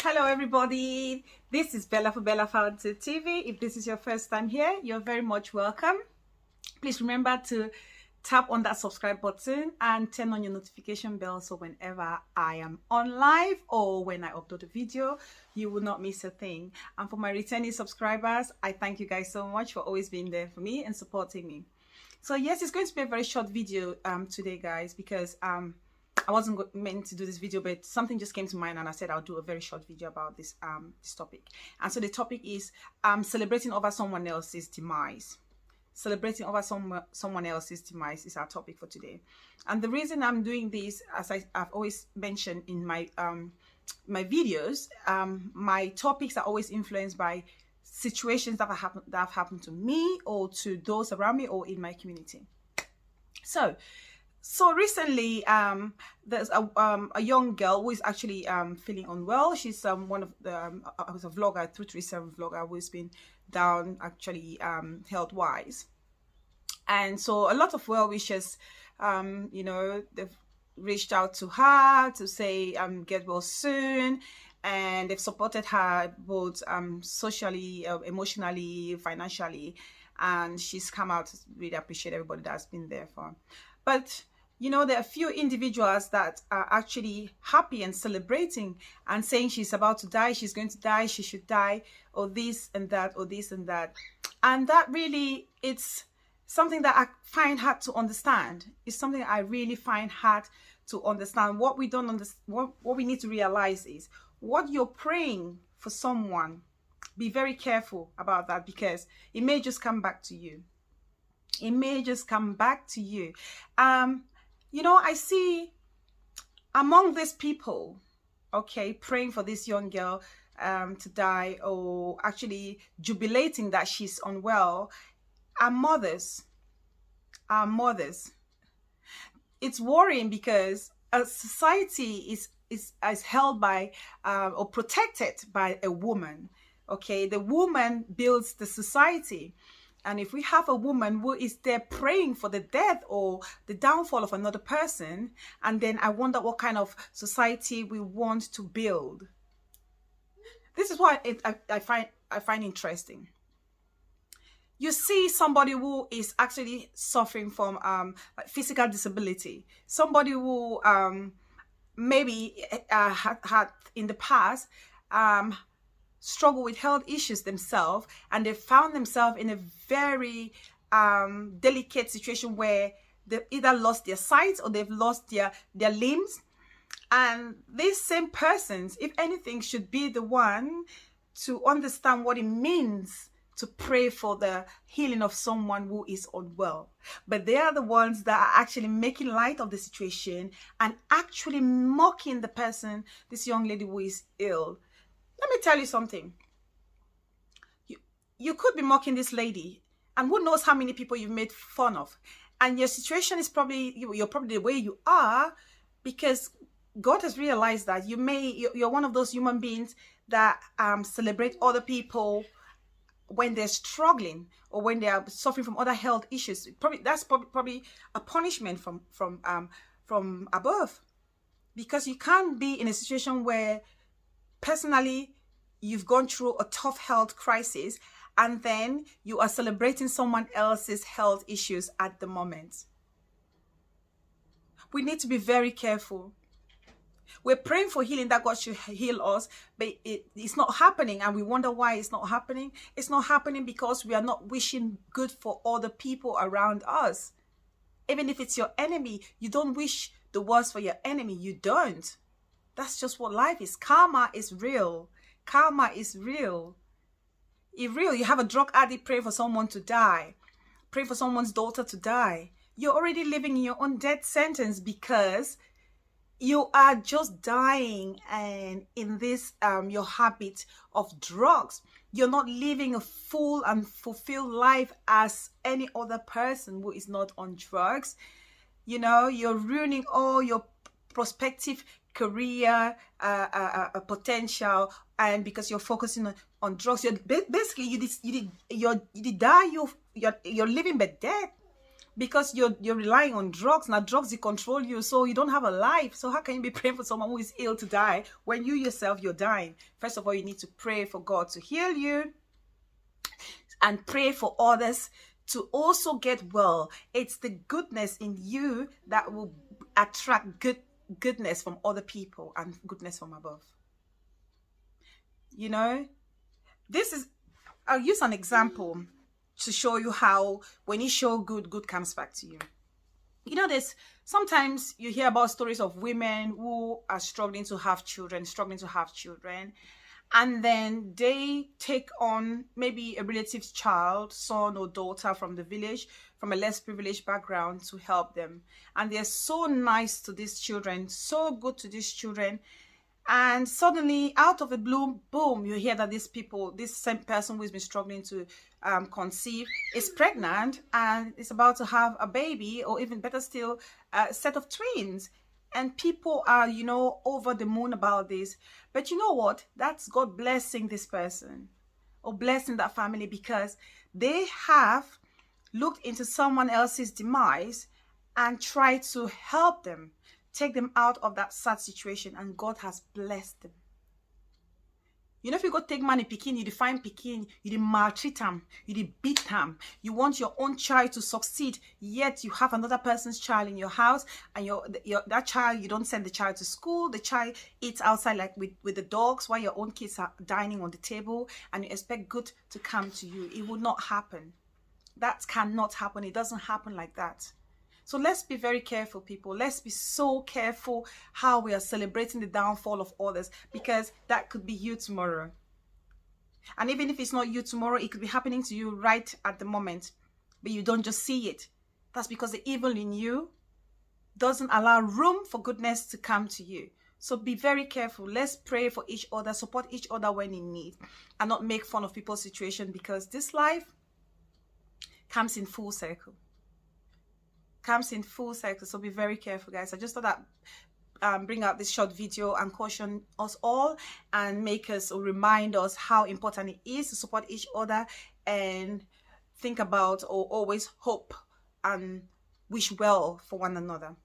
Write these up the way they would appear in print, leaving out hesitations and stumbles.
Hello everybody, this is Bella for Bella Fountain TV. If this is your first time here, you're very much welcome. Please remember to tap on that subscribe button and turn on your notification bell so whenever I am on live or when I upload a video, you will not miss a thing. And for my returning subscribers, I thank you guys so much for always being there for me and supporting me. So yes, it's going to be a very short video today, guys, because I wasn't meant to do this video, but something just came to mind and I said I'll do a very short video about this this topic. And so the topic is celebrating over someone else's demise. Celebrating over someone else's demise is our topic for today. And the reason I'm doing this, as I've always mentioned in my my videos, my topics are always influenced by situations that have happened to me or to those around me or in my community. So recently, there's a young girl who is actually feeling unwell. She's one of the I was a vlogger, 237 vlogger, who's been down actually health wise, and so a lot of well wishers, you know, they've reached out to her to say get well soon, and they've supported her both socially, emotionally, financially, and she's come out to really appreciate everybody that's been there for her. But you know, there are a few individuals that are actually happy and celebrating and saying she's about to die, she's going to die, she should die, or this and that, or this and that. And that really, it's something that I find hard to understand. It's something I really find hard to understand. What we don't understand, what we need to realize is what you're praying for someone. Be very careful about that, because it may just come back to you. It may just come back to you. You know, I see among these people, okay, praying for this young girl to die, or actually jubilating that she's unwell, are mothers. Are mothers. It's worrying because a society is held by or protected by a woman. Okay, the woman builds the society. And if we have a woman who is there praying for the death or the downfall of another person, and then I wonder what kind of society we want to build. This is what I find interesting. You see somebody who is actually suffering from like physical disability, somebody who maybe had in the past struggle with health issues themselves, and they found themselves in a very delicate situation where they've either lost their sight or they've lost their limbs. And these same persons, if anything, should be the one to understand what it means to pray for the healing of someone who is unwell. But they are the ones that are actually making light of the situation and actually mocking the person, this young lady who is ill. Let me tell you something. You could be mocking this lady, and who knows how many people you've made fun of. And your situation is probably, you're probably the way you are because God has realized that you're one of those human beings that celebrate other people when they're struggling or when they are suffering from other health issues. That's probably a punishment from above, because you can't be in a situation where personally you've gone through a tough health crisis and then you are celebrating someone else's health issues at the moment. We need to be very careful. We're praying for healing, that God should heal us, but it's not happening, and we wonder why it's not happening. It's not happening because we are not wishing good for other people around us. Even if it's your enemy, you don't wish the worst for your enemy. You don't. That's just what life is. Karma is real. Karma is real. If real, you have a drug addict pray for someone to die, pray for someone's daughter to die, you're already living in your own death sentence, because you are just dying and in this your habit of drugs. You're not living a full and fulfilled life as any other person who is not on drugs. You know, you're ruining all your prospective career potential, and because you're focusing on drugs, you're basically you're living but dead. because you're relying on drugs. Now drugs, they control you, so you don't have a life. So how can you be praying for someone who is ill to die when you yourself, you're dying? First of all, you need to pray for God to heal you, and pray for others to also get well. It's the goodness in you that will attract goodness from other people and goodness from above. You know, this is, I'll use an example to show you how when you show good, good comes back to you. You know, this, sometimes you hear about stories of women who are struggling to have children, and then they take on maybe a relative's child, son or daughter from the village, from a less privileged background, to help them. And they're so nice to these children, so good to these children. And suddenly, out of the blue, boom, you hear that these people, this same person who's been struggling to conceive, is pregnant and is about to have a baby, or even better still, a set of twins. And people are, you know, over the moon about this. But you know what? That's God blessing this person, or blessing that family, because they have looked into someone else's demise and tried to help them, take them out of that sad situation, and God has blessed them. You know, if you go take money pikin, you define pikin, you maltreat them, you beat them. You want your own child to succeed, yet you have another person's child in your house, and that child, you don't send the child to school. The child eats outside like with the dogs, while your own kids are dining on the table, and you expect good to come to you. It will not happen. That cannot happen. It doesn't happen like that. So let's be very careful, people. Let's be so careful how we are celebrating the downfall of others, because that could be you tomorrow. And even if it's not you tomorrow, it could be happening to you right at the moment, but you don't just see it. That's because the evil in you doesn't allow room for goodness to come to you. So be very careful. Let's pray for each other, support each other when in need, and not make fun of people's situation, because this life comes in full circle. So be very careful, guys. I just thought that bring out this short video and caution us all, and make us, or remind us how important it is to support each other, and think about, or always hope and wish well for one another.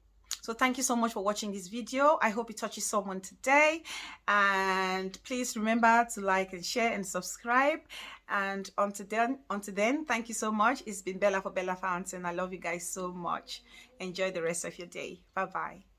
So thank you so much for watching this video. I hope it touches someone today, and please remember to like and share and subscribe. And until then, thank you so much. It's been Bella for Bella Fountain. I love you guys so much. Enjoy the rest of your day. Bye bye.